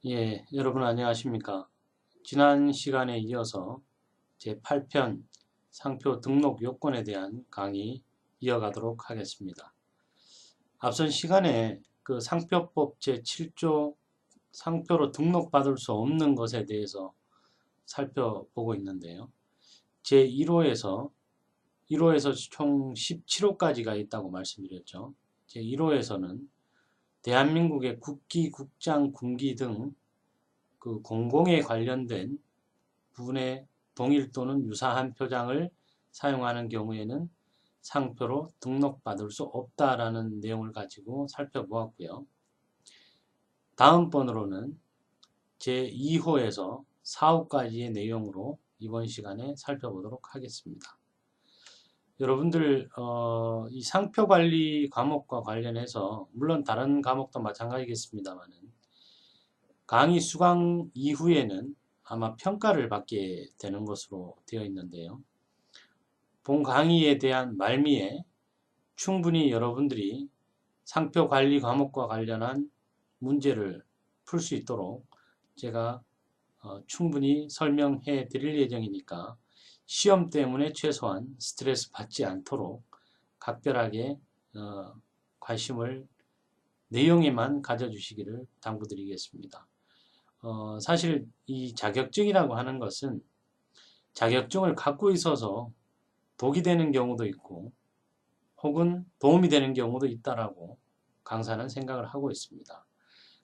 예, 여러분 안녕하십니까? 지난 시간에 이어서 제8편 상표 등록 요건에 대한 강의 이어가도록 하겠습니다. 앞선 시간에 그 상표법 제7조 상표로 등록받을 수 없는 것에 대해서 살펴보고 있는데요. 제1호에서 총 17호까지가 있다고 말씀드렸죠. 제1호에서는 대한민국의 국기, 국장, 군기 등 그 공공에 관련된 부분의 동일 또는 유사한 표장을 사용하는 경우에는 상표로 등록받을 수 없다라는 내용을 가지고 살펴보았고요. 다음번으로는 제2호에서 4호까지의 내용으로 이번 시간에 살펴보도록 하겠습니다. 여러분들 이 상표관리 과목과 관련해서 물론 다른 과목도 마찬가지겠습니다만 강의 수강 이후에는 아마 평가를 받게 되는 것으로 되어 있는데요. 본 강의에 대한 말미에 충분히 여러분들이 상표 관리 과목과 관련한 문제를 풀 수 있도록 제가 충분히 설명해 드릴 예정이니까 시험 때문에 최소한 스트레스 받지 않도록 각별하게 관심을 내용에만 가져주시기를 당부드리겠습니다. 사실 이 자격증이라고 하는 것은 자격증을 갖고 있어서 독이 되는 경우도 있고 혹은 도움이 되는 경우도 있다라고 강사는 생각을 하고 있습니다.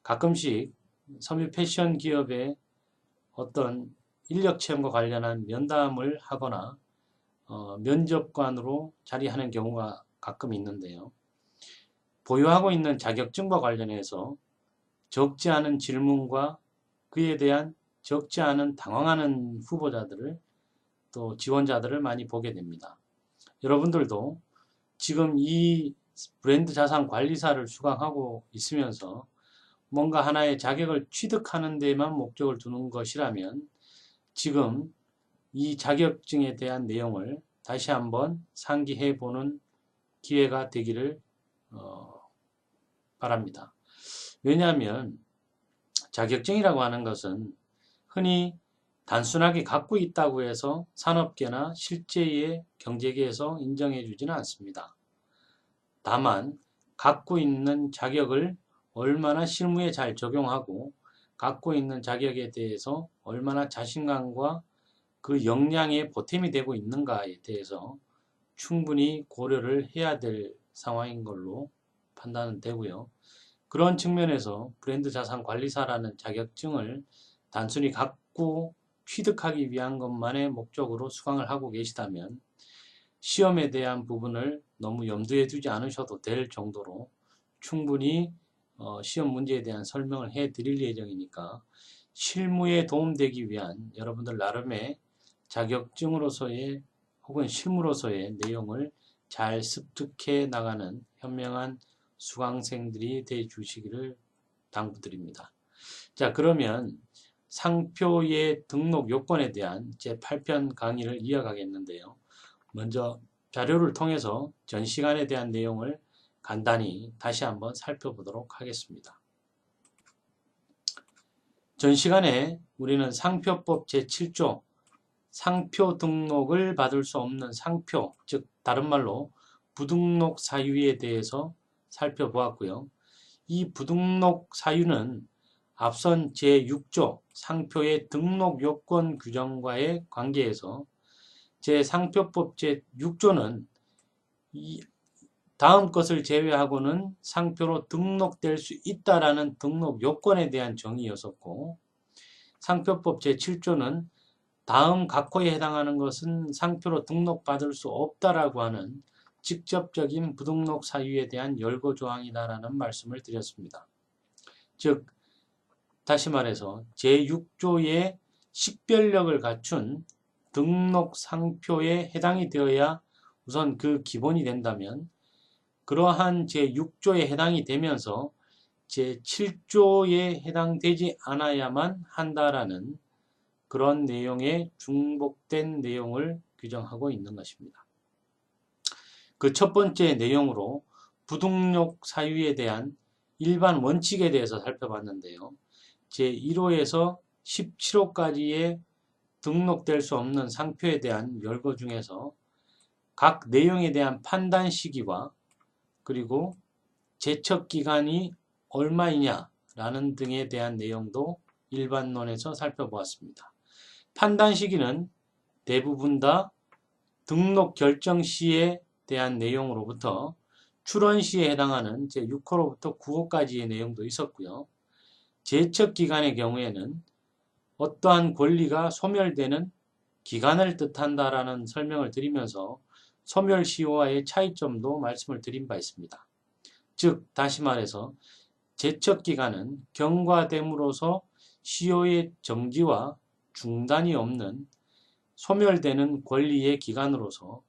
가끔씩 섬유 패션 기업의 어떤 인력 채용과 관련한 면담을 하거나 면접관으로 자리하는 경우가 가끔 있는데요. 보유하고 있는 자격증과 관련해서 적지 않은 질문과 그에 대한 적지 않은 당황하는 후보자들을 또 지원자들을 많이 보게 됩니다. 여러분들도 지금 이 브랜드 자산 관리사를 수강하고 있으면서 뭔가 하나의 자격을 취득하는 데만 목적을 두는 것이라면 지금 이 자격증에 대한 내용을 다시 한번 상기해 보는 기회가 되기를 바랍니다. 왜냐하면 자격증이라고 하는 것은 흔히 단순하게 갖고 있다고 해서 산업계나 실제의 경제계에서 인정해 주지는 않습니다. 다만 갖고 있는 자격을 얼마나 실무에 잘 적용하고 갖고 있는 자격에 대해서 얼마나 자신감과 그 역량에 보탬이 되고 있는가에 대해서 충분히 고려를 해야 될 상황인 걸로 판단은 되고요. 그런 측면에서 브랜드 자산 관리사라는 자격증을 단순히 갖고 취득하기 위한 것만의 목적으로 수강을 하고 계시다면 시험에 대한 부분을 너무 염두에 두지 않으셔도 될 정도로 충분히 시험 문제에 대한 설명을 해 드릴 예정이니까 실무에 도움되기 위한 여러분들 나름의 자격증으로서의 혹은 실무로서의 내용을 잘 습득해 나가는 현명한 수강생들이 돼 주시기를 당부드립니다. 자, 그러면 상표의 등록 요건에 대한 제8편 강의를 이어가겠는데요. 먼저 자료를 통해서 전 시간에 대한 내용을 간단히 다시 한번 살펴보도록 하겠습니다. 전 시간에 우리는 상표법 제7조 상표 등록을 받을 수 없는 상표, 즉 다른 말로 부등록 사유에 대해서 살펴보았고요. 이 부등록 사유는 앞선 제6조 상표의 등록 요건 규정과의 관계에서 제 상표법 제6조는 이 다음 것을 제외하고는 상표로 등록될 수 있다라는 등록 요건에 대한 정의였었고, 상표법 제7조는 다음 각호에 해당하는 것은 상표로 등록받을 수 없다라고 하는 직접적인 부등록 사유에 대한 열거 조항이다라는 말씀을 드렸습니다. 즉 다시 말해서 제6조의 식별력을 갖춘 등록 상표에 해당이 되어야 우선 그 기본이 된다면 그러한 제6조에 해당이 되면서 제7조에 해당되지 않아야만 한다라는 그런 내용의 중복된 내용을 규정하고 있는 것입니다. 그 첫 번째 내용으로 부등록 사유에 대한 일반 원칙에 대해서 살펴봤는데요. 제1호에서 17호까지의 등록될 수 없는 상표에 대한 열거 중에서 각 내용에 대한 판단 시기와 그리고 제척기간이 얼마이냐라는 등에 대한 내용도 일반론에서 살펴보았습니다. 판단 시기는 대부분 다 등록 결정 시에 대한 내용으로부터 출원 시에 해당하는 제6호로부터 9호까지의 내용도 있었고요. 제척기간의 경우에는 어떠한 권리가 소멸되는 기간을 뜻한다라는 설명을 드리면서 소멸시효와의 차이점도 말씀을 드린 바 있습니다. 즉 다시 말해서 제척기간은 경과됨으로써 시효의 정지와 중단이 없는 소멸되는 권리의 기간으로서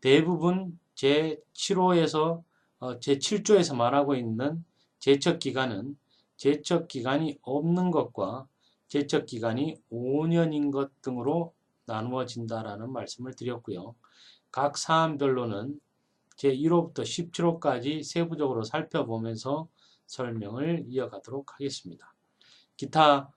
대부분 제7호에서 제7조에서 말하고 있는 제척기간은 제척기간이 없는 것과 제척기간이 5년인 것 등으로 나누어진다라는 말씀을 드렸고요. 각 사안별로는 제1호부터 17호까지 세부적으로 살펴보면서 설명을 이어가도록 하겠습니다. 기타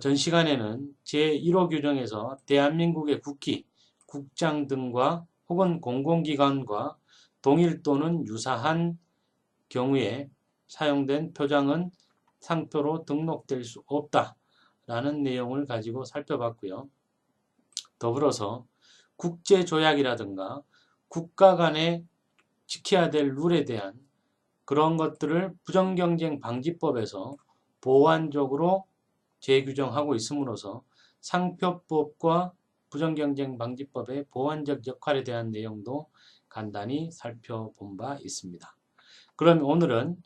전 시간에는 제1호 규정에서 대한민국의 국기, 국장 등과 혹은 공공기관과 동일 또는 유사한 경우에 사용된 표장은 상표로 등록될 수 없다라는 내용을 가지고 살펴봤고요. 더불어서 국제조약이라든가 국가 간에 지켜야 될 룰에 대한 그런 것들을 부정경쟁방지법에서 보완적으로 재규정하고 있음으로써 상표법과 부정경쟁방지법의 보완적 역할에 대한 내용도 간단히 살펴본 바 있습니다. 그럼 오늘은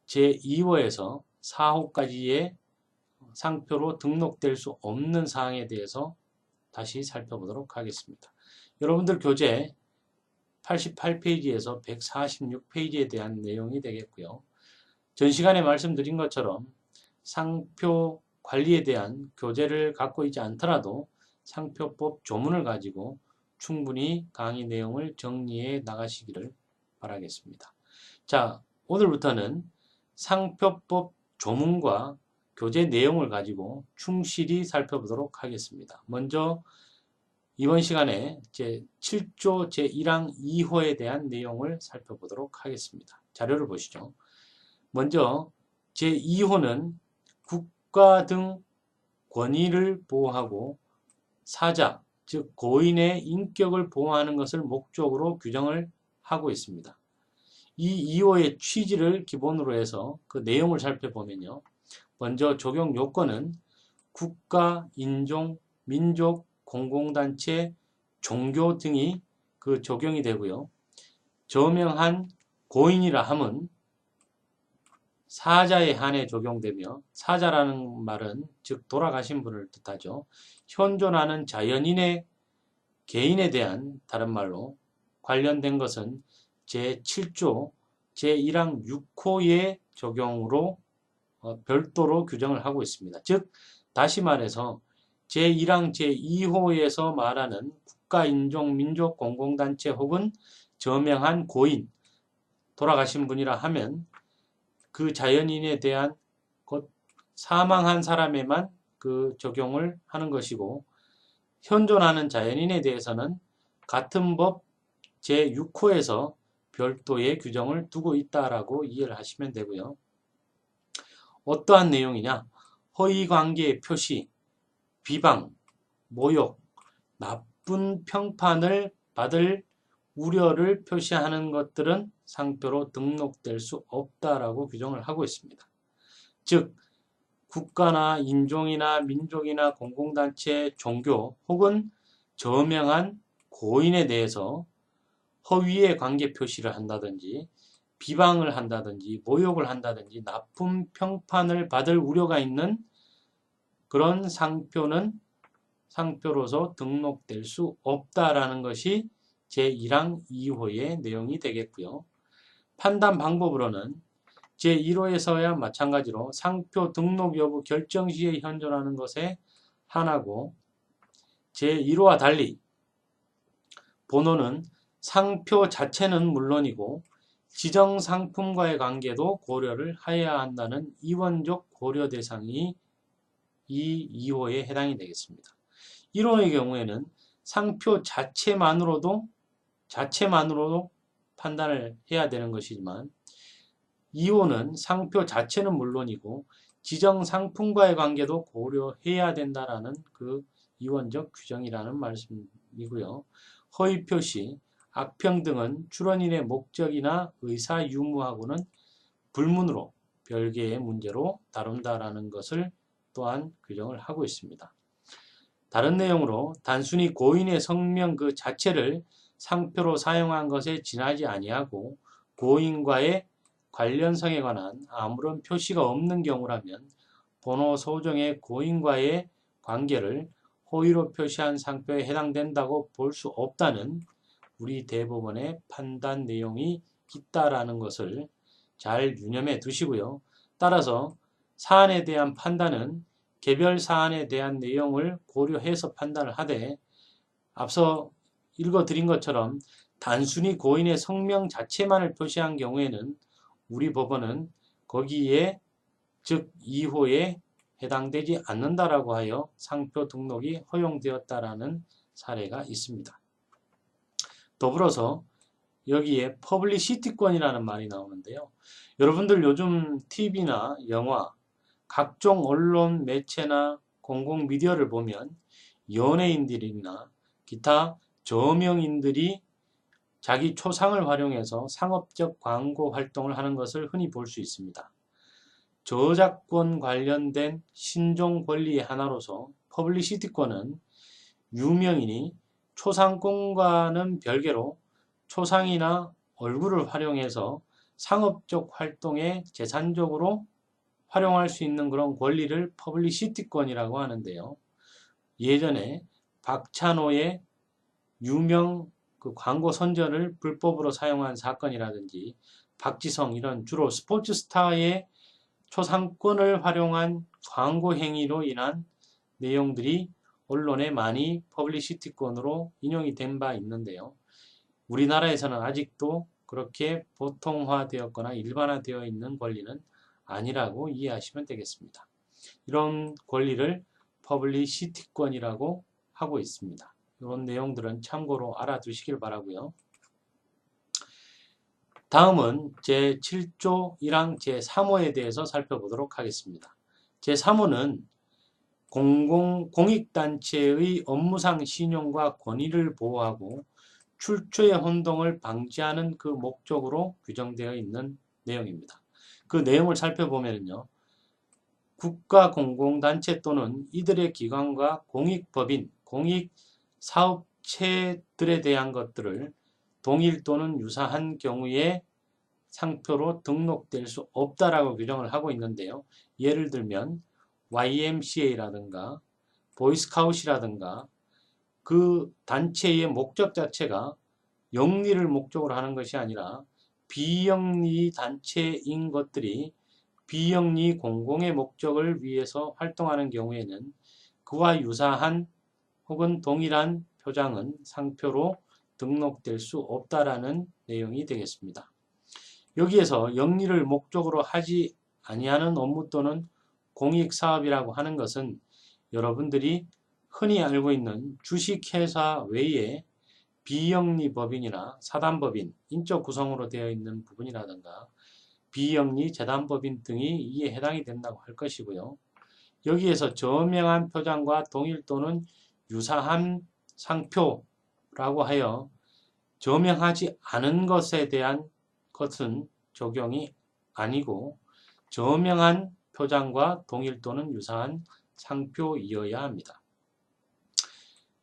제2호에서 4호까지의 상표로 등록될 수 없는 사항에 대해서 다시 살펴보도록 하겠습니다. 여러분들 교재 88페이지에서 146페이지에 대한 내용이 되겠고요. 전 시간에 말씀드린 것처럼 상표 관리에 대한 교재를 갖고 있지 않더라도 상표법 조문을 가지고 충분히 강의 내용을 정리해 나가시기를 바라겠습니다. 자, 오늘부터는 상표법 조문과 교재 내용을 가지고 충실히 살펴보도록 하겠습니다. 먼저 이번 시간에 제7조 제1항 2호에 대한 내용을 살펴보도록 하겠습니다. 자료를 보시죠. 먼저 제2호는 국가 등 권위를 보호하고 사자, 즉 고인의 인격을 보호하는 것을 목적으로 규정을 하고 있습니다. 이 2호의 취지를 기본으로 해서 그 내용을 살펴보면요. 먼저 적용 요건은 국가, 인종, 민족, 공공단체, 종교 등이 그 적용이 되고요. 저명한 고인이라 함은 사자에 한해 적용되며 사자라는 말은 즉 돌아가신 분을 뜻하죠. 현존하는 자연인의 개인에 대한 다른 말로 관련된 것은 제7조 제1항 6호의 적용으로 별도로 규정을 하고 있습니다. 즉 다시 말해서 제1항 제2호에서 말하는 국가, 인종, 민족, 공공단체 혹은 저명한 고인, 돌아가신 분이라 하면 그 자연인에 대한 곧 사망한 사람에만 그 적용을 하는 것이고 현존하는 자연인에 대해서는 같은 법 제6호에서 별도의 규정을 두고 있다라고 이해를 하시면 되고요. 어떠한 내용이냐? 허위관계의 표시, 비방, 모욕, 나쁜 평판을 받을 우려를 표시하는 것들은 상표로 등록될 수 없다라고 규정을 하고 있습니다. 즉 국가나 인종이나 민족이나 공공단체, 종교 혹은 저명한 고인에 대해서 허위의 관계 표시를 한다든지 비방을 한다든지 모욕을 한다든지 나쁜 평판을 받을 우려가 있는 그런 상표는 상표로서 등록될 수 없다라는 것이 제1항 2호의 내용이 되겠고요. 판단 방법으로는 제1호에서야 마찬가지로 상표 등록 여부 결정 시에 현존하는 것에 한하고 제1호와 달리 번호는 상표 자체는 물론이고 지정 상품과의 관계도 고려를 해야 한다는 이원적 고려 대상이 이 2호에 해당이 되겠습니다. 1호의 경우에는 상표 자체만으로도 판단을 해야 되는 것이지만 2호는 상표 자체는 물론이고 지정 상품과의 관계도 고려해야 된다라는 그 이원적 규정이라는 말씀이고요. 허위 표시, 악평 등은 출원인의 목적이나 의사 유무하고는 불문으로 별개의 문제로 다룬다라는 것을 또한 규정을 하고 있습니다. 다른 내용으로 단순히 고인의 성명 그 자체를 상표로 사용한 것에 지나지 아니하고 고인과의 관련성에 관한 아무런 표시가 없는 경우라면 번호 소정의 고인과의 관계를 허위로 표시한 상표에 해당된다고 볼 수 없다는 우리 대법원의 판단 내용이 있다라는 것을 잘 유념해 두시고요. 따라서 사안에 대한 판단은 개별 사안에 대한 내용을 고려해서 판단을 하되 앞서 읽어드린 것처럼 단순히 고인의 성명 자체만을 표시한 경우에는 우리 법원은 거기에 즉 2호에 해당되지 않는다라고 하여 상표 등록이 허용되었다라는 사례가 있습니다. 더불어서 여기에 퍼블리시티권이라는 말이 나오는데요. 여러분들 요즘 TV나 영화, 각종 언론 매체나 공공 미디어를 보면 연예인들이나 기타 저명인들이 자기 초상을 활용해서 상업적 광고 활동을 하는 것을 흔히 볼 수 있습니다. 저작권 관련된 신종 권리의 하나로서 퍼블리시티권은 유명인이 초상권과는 별개로 초상이나 얼굴을 활용해서 상업적 활동에 재산적으로 활용할 수 있는 그런 권리를 퍼블리시티권이라고 하는데요. 예전에 박찬호의 유명 그 광고 선전을 불법으로 사용한 사건이라든지 박지성 이런 주로 스포츠 스타의 초상권을 활용한 광고 행위로 인한 내용들이 언론에 많이 퍼블리시티권으로 인용이 된 바 있는데요. 우리나라에서는 아직도 그렇게 보통화되었거나 일반화되어 있는 권리는 아니라고 이해하시면 되겠습니다. 이런 권리를 퍼블리시티권이라고 하고 있습니다. 이런 내용들은 참고로 알아두시길 바라고요. 다음은 제7조 1항 제3호에 대해서 살펴보도록 하겠습니다. 제3호는 공익단체의 업무상 신용과 권위를 보호하고 출처의 혼동을 방지하는 그 목적으로 규정되어 있는 내용입니다. 그 내용을 살펴보면요. 국가 공공단체 또는 이들의 기관과 공익법인, 공익사업체들에 대한 것들을 동일 또는 유사한 경우에 상표로 등록될 수 없다라고 규정을 하고 있는데요. 예를 들면 YMCA라든가 보이스카웃이라든가 그 단체의 목적 자체가 영리를 목적으로 하는 것이 아니라 비영리 단체인 것들이 비영리 공공의 목적을 위해서 활동하는 경우에는 그와 유사한 혹은 동일한 표장은 상표로 등록될 수 없다라는 내용이 되겠습니다. 여기에서 영리를 목적으로 하지 아니하는 업무 또는 공익사업이라고 하는 것은 여러분들이 흔히 알고 있는 주식회사 외에 비영리 법인이나 사단법인, 인적 구성으로 되어 있는 부분이라든가 비영리 재단법인 등이 이에 해당이 된다고 할 것이고요. 여기에서 저명한 표장과 동일 또는 유사한 상표라고 하여 저명하지 않은 것에 대한 것은 적용이 아니고 저명한 표장과 동일 또는 유사한 상표이어야 합니다.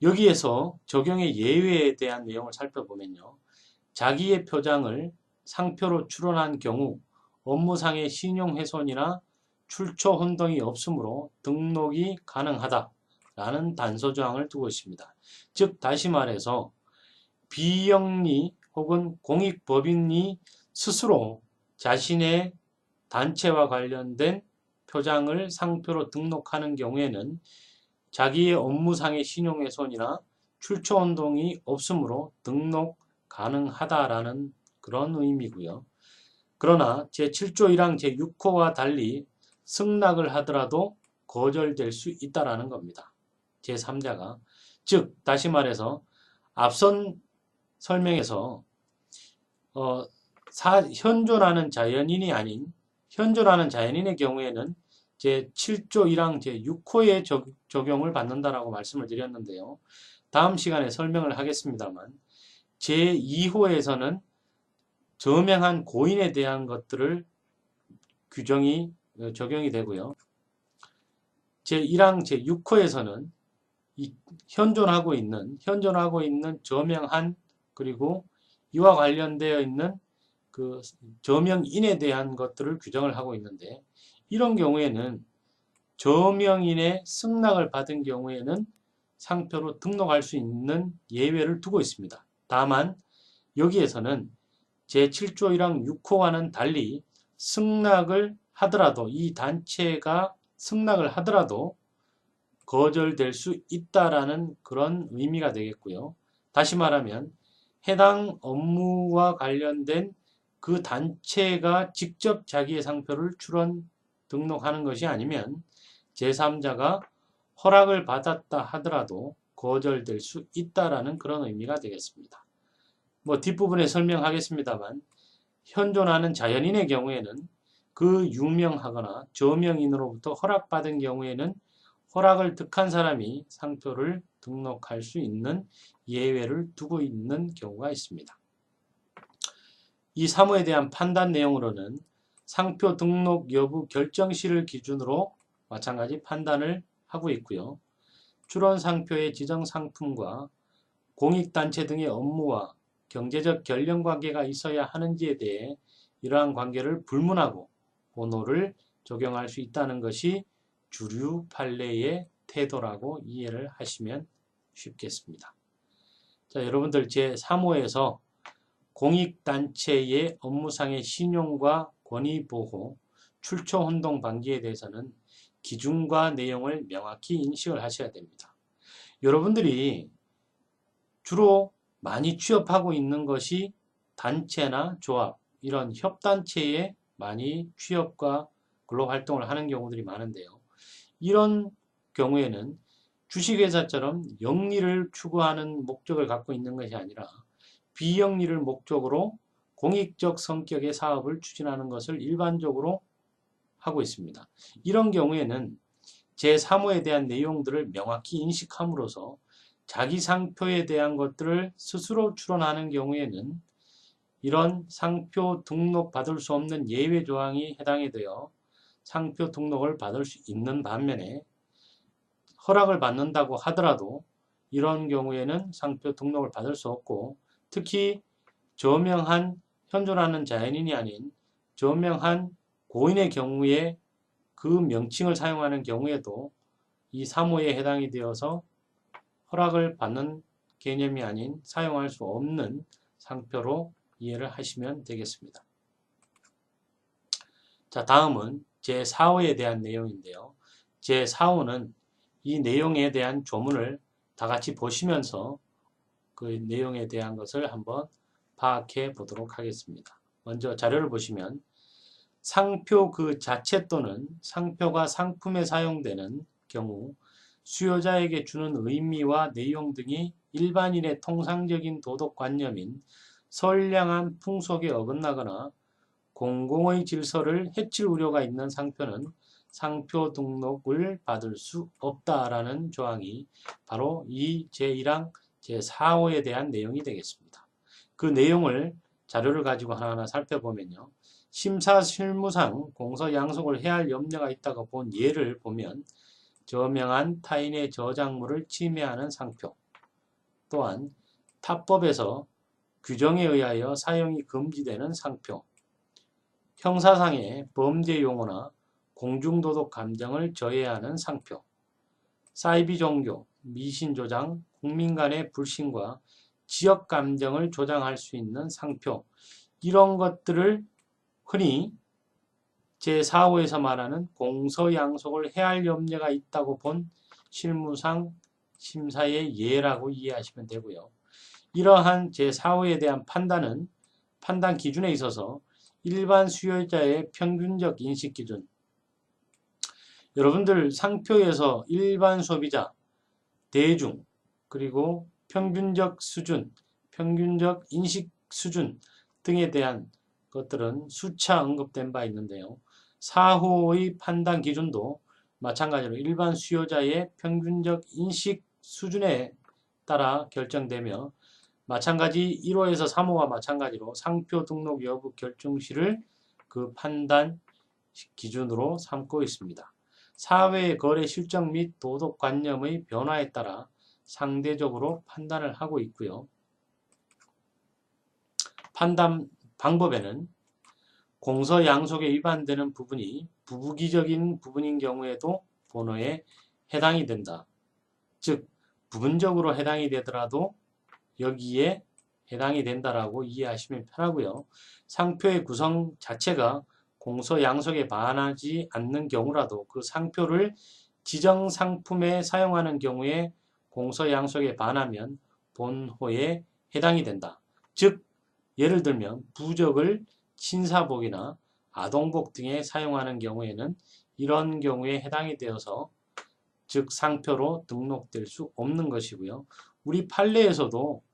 여기에서 적용의 예외에 대한 내용을 살펴보면요. 자기의 표장을 상표로 출원한 경우 업무상의 신용훼손이나 출처 혼동이 없으므로 등록이 가능하다라는 단서조항을 두고 있습니다. 즉 다시 말해서 비영리 혹은 공익법인이 스스로 자신의 단체와 관련된 표장을 상표로 등록하는 경우에는 자기의 업무상의 신용훼손이나 출처 혼동이 없으므로 등록 가능하다라는 그런 의미고요. 그러나 제7조 1항 제6호와 달리 승낙을 하더라도 거절될 수 있다라는 겁니다. 제3자가. 즉 다시 말해서 앞선 설명에서 현존하는 자연인이 아닌 현존하는 자연인의 경우에는 제7조 1항 제6호의 적용을 받는다라고 말씀을 드렸는데요. 다음 시간에 설명을 하겠습니다만 제2호에서는 저명한 고인에 대한 것들을 적용이 되고요. 제1항 제6호에서는 현존하고 있는 저명한 그리고 이와 관련되어 있는 그 저명인에 대한 것들을 규정을 하고 있는데 이런 경우에는 저명인의 승낙을 받은 경우에는 상표로 등록할 수 있는 예외를 두고 있습니다. 다만 여기에서는 제7조 1항 6호와는 달리 승낙을 하더라도 이 단체가 승낙을 하더라도 거절될 수 있다라는 그런 의미가 되겠고요. 다시 말하면 해당 업무와 관련된 그 단체가 직접 자기의 상표를 출원 등록하는 것이 아니면 제3자가 허락을 받았다 하더라도 거절될 수 있다라는 그런 의미가 되겠습니다. 뒷부분에 설명하겠습니다만 현존하는 자연인의 경우에는 그 유명하거나 저명인으로부터 허락받은 경우에는 허락을 득한 사람이 상표를 등록할 수 있는 예외를 두고 있는 경우가 있습니다. 이 사무에 대한 판단 내용으로는 상표 등록 여부 결정시를 기준으로 마찬가지 판단을 하고 있고요. 출원 상표의 지정 상품과 공익단체 등의 업무와 경제적 결연 관계가 있어야 하는지에 대해 이러한 관계를 불문하고 본호를 적용할 수 있다는 것이 주류 판례의 태도라고 이해를 하시면 쉽겠습니다. 자, 여러분들 제3호에서 공익단체의 업무상의 신용과 권위보호, 출처혼동 방지에 대해서는 기준과 내용을 명확히 인식을 하셔야 됩니다. 여러분들이 주로 많이 취업하고 있는 것이 단체나 조합, 이런 협단체에 많이 취업과 근로활동을 하는 경우들이 많은데요. 이런 경우에는 주식회사처럼 영리를 추구하는 목적을 갖고 있는 것이 아니라 비영리를 목적으로 공익적 성격의 사업을 추진하는 것을 일반적으로 하고 있습니다. 이런 경우에는 제3호에 대한 내용들을 명확히 인식함으로써 자기 상표에 대한 것들을 스스로 출원하는 경우에는 이런 상표 등록 받을 수 없는 예외 조항이 해당이 되어 상표 등록을 받을 수 있는 반면에 허락을 받는다고 하더라도 이런 경우에는 상표 등록을 받을 수 없고 특히 저명한 현존하는 자연인이 아닌 저명한 고인의 경우에 그 명칭을 사용하는 경우에도 이 3호에 해당이 되어서 허락을 받는 개념이 아닌 사용할 수 없는 상표로 이해를 하시면 되겠습니다. 자, 다음은 제4호에 대한 내용인데요. 제4호는 이 내용에 대한 조문을 다 같이 보시면서 그 내용에 대한 것을 한번 파악해 보도록 하겠습니다. 먼저 자료를 보시면 상표 그 자체 또는 상표가 상품에 사용되는 경우 수요자에게 주는 의미와 내용 등이 일반인의 통상적인 도덕관념인 선량한 풍속에 어긋나거나 공공의 질서를 해칠 우려가 있는 상표는 상표 등록을 받을 수 없다라는 조항이 바로 이 제1항 제4호에 대한 내용이 되겠습니다. 그 내용을 자료를 가지고 하나하나 살펴보면요. 심사 실무상 공서 양속을 해야 할 염려가 있다고 본 예를 보면 저명한 타인의 저작물을 침해하는 상표, 또한 타법에서 규정에 의하여 사용이 금지되는 상표, 형사상의 범죄 용어나 공중도덕 감정을 저해하는 상표, 사이비 종교, 미신조장, 국민 간의 불신과 지역 감정을 조장할 수 있는 상표, 이런 것들을 흔히 제4호에서 말하는 공서양속을 해야 할 염려가 있다고 본 실무상 심사의 예라고 이해하시면 되고요. 이러한 제4호에 대한 판단은 판단 기준에 있어서 일반 수요자의 평균적 인식기준. 여러분들 상표에서 일반 소비자, 대중, 그리고 평균적 수준, 평균적 인식 수준 등에 대한 것들은 수차 언급된 바 있는데요. 사후의 판단 기준도 마찬가지로 일반 수요자의 평균적 인식 수준에 따라 결정되며 마찬가지 1호에서 3호와 마찬가지로 상표 등록 여부 결정 시를 그 판단 기준으로 삼고 있습니다. 사회의 거래 실적 및 도덕관념의 변화에 따라 상대적으로 판단을 하고 있고요. 판단 방법에는 공서 양속에 위반되는 부분이 부부기적인 부분인 경우에도 본어에 해당이 된다. 즉 부분적으로 해당이 되더라도 여기에 해당이 된다라고 이해하시면 편하고요. 상표의 구성 자체가 공서 양속에 반하지 않는 경우라도 그 상표를 지정 상품에 사용하는 경우에 공서 양속에 반하면 본호에 해당이 된다. 즉 예를 들면 부적을 신사복이나 아동복 등에 사용하는 경우에는 이런 경우에 해당이 되어서 즉 상표로 등록될 수 없는 것이고요. 우리 판례에서도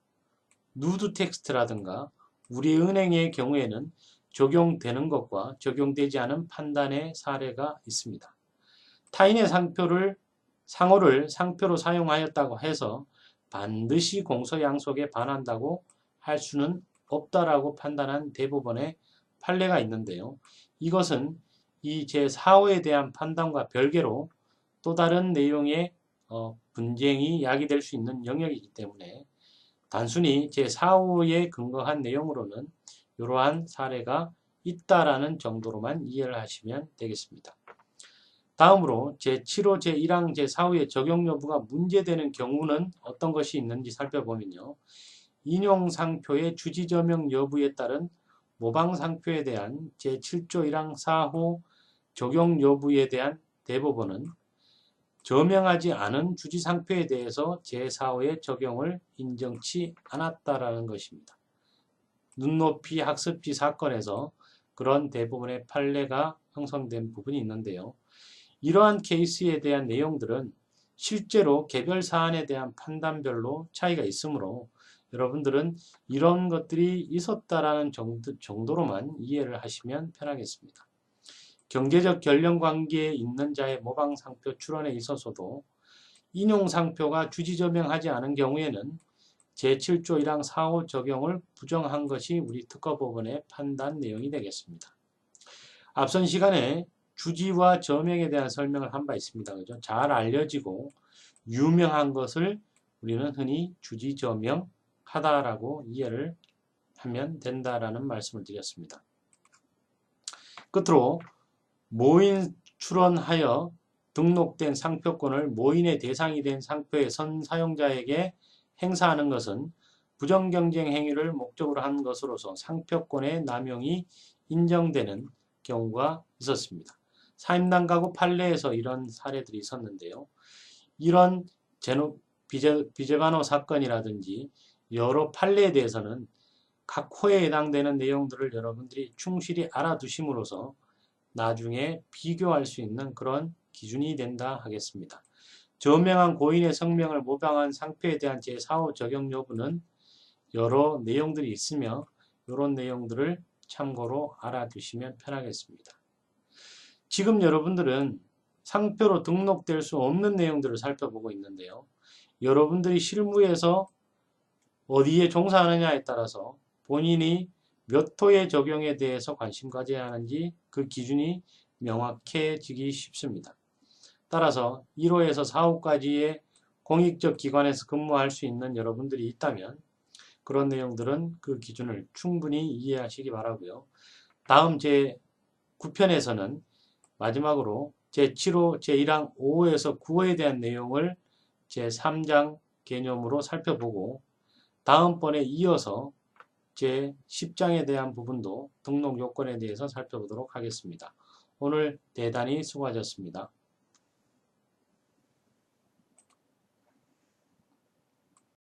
누드 텍스트라든가 우리은행의 경우에는 적용되는 것과 적용되지 않은 판단의 사례가 있습니다. 타인의 상호를 상표로 사용하였다고 해서 반드시 공서양속에 반한다고 할 수는 없다라고 판단한 대법원의 판례가 있는데요. 이것은 이 제4호에 대한 판단과 별개로 또 다른 내용의 분쟁이 야기될 수 있는 영역이기 때문에 단순히 제4호에 근거한 내용으로는 이러한 사례가 있다라는 정도로만 이해를 하시면 되겠습니다. 다음으로 제7호, 제1항, 제4호의 적용 여부가 문제되는 경우는 어떤 것이 있는지 살펴보면요. 인용상표의 주지저명 여부에 따른 모방상표에 대한 제7조 1항 4호 적용 여부에 대한 대법원은 저명하지 않은 주지상표에 대해서 제4호의 적용을 인정치 않았다라는 것입니다. 눈높이 학습지 사건에서 그런 대부분의 판례가 형성된 부분이 있는데요. 이러한 케이스에 대한 내용들은 실제로 개별 사안에 대한 판단별로 차이가 있으므로 여러분들은 이런 것들이 있었다라는 정도로만 이해를 하시면 편하겠습니다. 경제적 결령 관계에 있는 자의 모방상표 출원에 있어서도 인용상표가 주지저명하지 않은 경우에는 제7조 1항 4호 적용을 부정한 것이 우리 특허법원의 판단 내용이 되겠습니다. 앞선 시간에 주지와 저명에 대한 설명을 한 바 있습니다. 그죠? 잘 알려지고 유명한 것을 우리는 흔히 주지저명하다라고 이해를 하면 된다라는 말씀을 드렸습니다. 끝으로 모인 출원하여 등록된 상표권을 모인의 대상이 된 상표의 선사용자에게 행사하는 것은 부정경쟁 행위를 목적으로 한 것으로서 상표권의 남용이 인정되는 경우가 있었습니다. 사임당 가구 판례에서 이런 사례들이 있었는데요. 이런 비제반호 사건이라든지 여러 판례에 대해서는 각 호에 해당되는 내용들을 여러분들이 충실히 알아두심으로써 나중에 비교할 수 있는 그런 기준이 된다 하겠습니다. 저명한 고인의 성명을 모방한 상표에 대한 제4호 적용 여부는 여러 내용들이 있으며 이런 내용들을 참고로 알아두시면 편하겠습니다. 지금 여러분들은 상표로 등록될 수 없는 내용들을 살펴보고 있는데요. 여러분들이 실무에서 어디에 종사하느냐에 따라서 본인이 몇 호의 적용에 대해서 관심 가져야 하는지 그 기준이 명확해지기 쉽습니다. 따라서 1호에서 4호까지의 공익적 기관에서 근무할 수 있는 여러분들이 있다면 그런 내용들은 그 기준을 충분히 이해하시기 바라고요. 다음 제9편에서는 마지막으로 제7호, 제1항 5호에서 9호에 대한 내용을 제3장 개념으로 살펴보고 다음번에 이어서 제10장에 대한 부분도 등록 요건에 대해서 살펴보도록 하겠습니다. 오늘 대단히 수고하셨습니다.